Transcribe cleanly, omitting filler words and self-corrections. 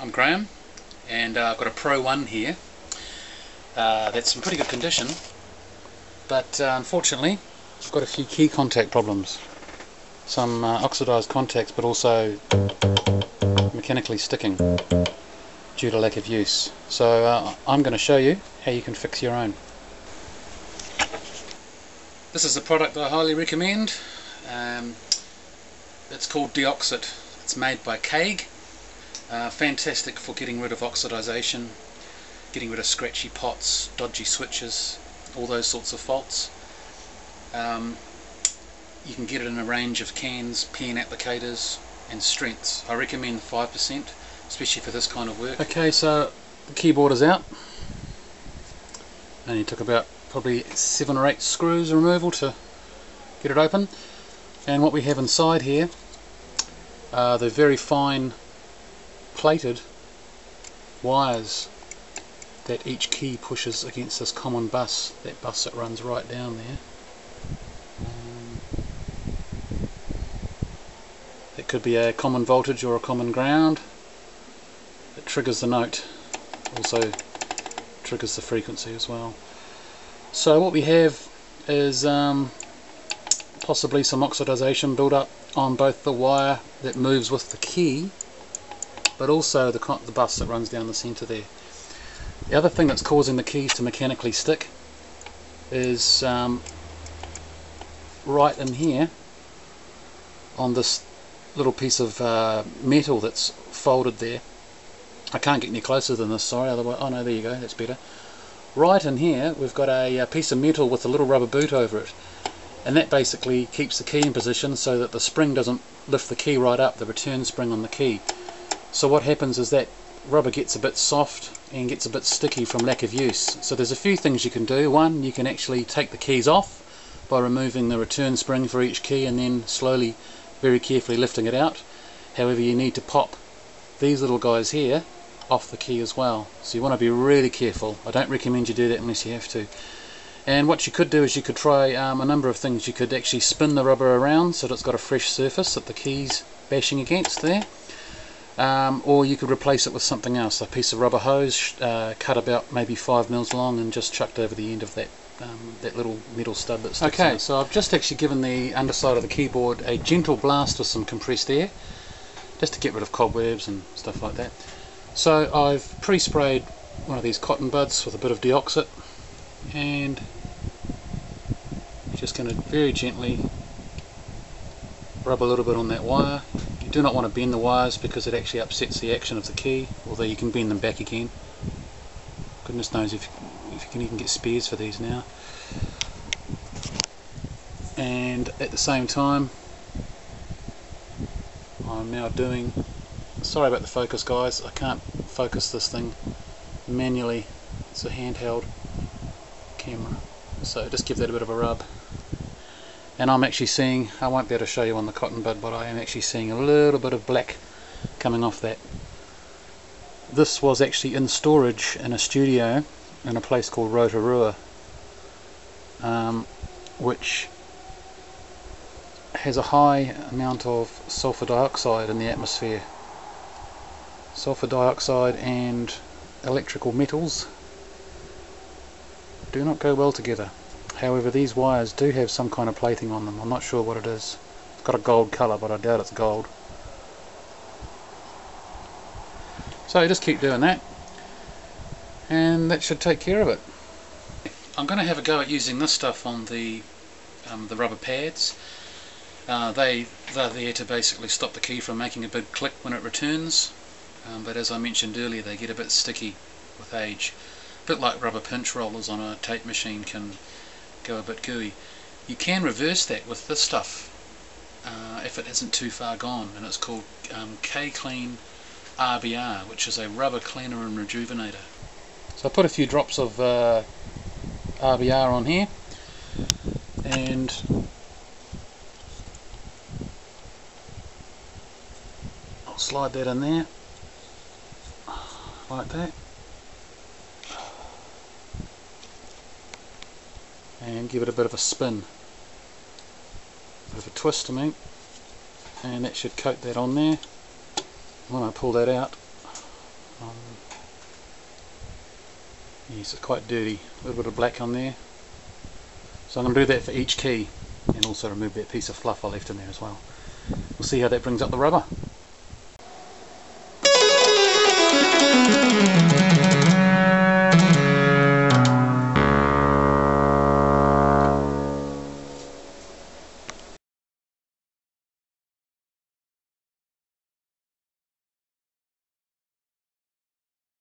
I'm Graham, and I've got a Pro 1 here that's in pretty good condition, but unfortunately I've got a few key contact problems. Some oxidized contacts, but also mechanically sticking due to lack of use. So I'm going to show you how you can fix your own. This is a product that I highly recommend. It's called Deoxit. It's made by Geek. Fantastic for getting rid of oxidization, getting rid of scratchy pots, dodgy switches, all those sorts of faults. You can get it in a range of cans, pen applicators and strengths. I recommend 5%, especially for this kind of work. Okay, so the keyboard is out. Only took about probably 7 or 8 screws removal to get it open. And what we have inside here are the very fine plated wires that each key pushes against this common bus, that bus that runs right down there. It could be a common voltage or a common ground. It triggers the note, also triggers the frequency as well. So what we have is possibly some oxidization build up on both the wire that moves with the key, but also the bus that runs down the center there. The other thing that's causing the keys to mechanically stick is right in here on this little piece of metal that's folded there. I can't get any closer than this, sorry, otherwise, oh no, there you go, that's better. Right in here we've got a piece of metal with a little rubber boot over it, and that basically keeps the key in position so that the spring doesn't lift the key right up, the return spring on the key. So what happens is that rubber gets a bit soft and gets a bit sticky from lack of use. So there's a few things you can do. One, you can actually take the keys off by removing the return spring for each key and then slowly, very carefully lifting it out. However, you need to pop these little guys here off the key as well. So you want to be really careful. I don't recommend you do that unless you have to. And what you could do is you could try a number of things. You could actually spin the rubber around so that it's got a fresh surface that the key's bashing against there. Or you could replace it with something else, a piece of rubber hose cut about maybe 5 mils long and just chucked over the end of that that little metal stud that sticks out. So I've just actually given the underside of the keyboard a gentle blast with some compressed air, just to get rid of cobwebs and stuff like that. So I've pre-sprayed one of these cotton buds with a bit of Deoxit, and just going to very gently rub a little bit on that wire. You do not want to bend the wires because it actually upsets the action of the key, although you can bend them back again. Goodness knows if you can even get spares for these now. And at the same time I'm now doing, sorry about the focus guys, I can't focus this thing manually, it's a handheld camera, so just give that a bit of a rub. And I'm actually seeing, I won't be able to show you on the cotton bud, but I am actually seeing a little bit of black coming off that. This was actually in storage in a studio in a place called Rotorua, which has a high amount of sulfur dioxide in the atmosphere. Sulfur dioxide and electrical metals do not go well together. However, these wires do have some kind of plating on them. I'm not sure what it is. It's got a gold colour, but I doubt it's gold. So just keep doing that, and that should take care of it. I'm going to have a go at using this stuff on the rubber pads. They're there to basically stop the key from making a big click when it returns, but as I mentioned earlier, they get a bit sticky with age. A bit like rubber pinch rollers on a tape machine can go a bit gooey. You can reverse that with this stuff if it isn't too far gone, and it's called K-Clean RBR, which is a rubber cleaner and rejuvenator. So I put a few drops of RBR on here, and I'll slide that in there like that, and give it a bit of a spin, a bit of a twist I mean, and that should coat that on there. When I pull that out, Yes, it's quite dirty, a little bit of black on there. So I'm going to do that for each key, and also remove that piece of fluff I left in there as well. We'll see how that brings up the rubber.